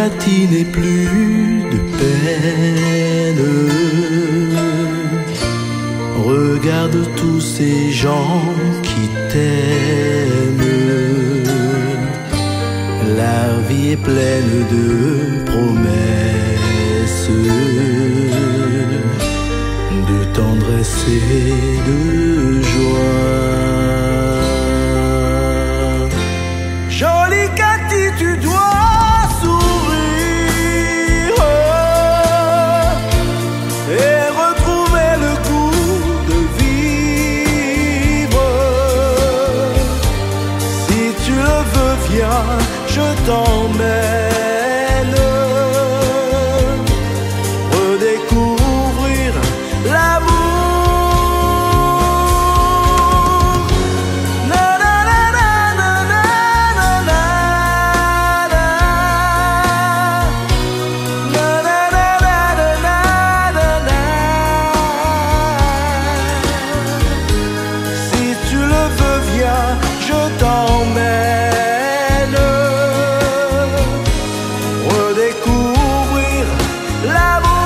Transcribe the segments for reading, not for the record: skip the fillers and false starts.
Cathy n'ait plus de peine. Regarde tous ces gens qui t'aiment. La vie est pleine de promesses, de tendresse et de joie. Jolie Cathy, tu dois sourire et retrouver le goût de vivre. Si tu le veux, viens, je t'emmène redécouvrir l'amour. Je t'emmène redécouvrir l'amour.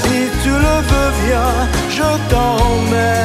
Si tu le veux, viens, je t'emmène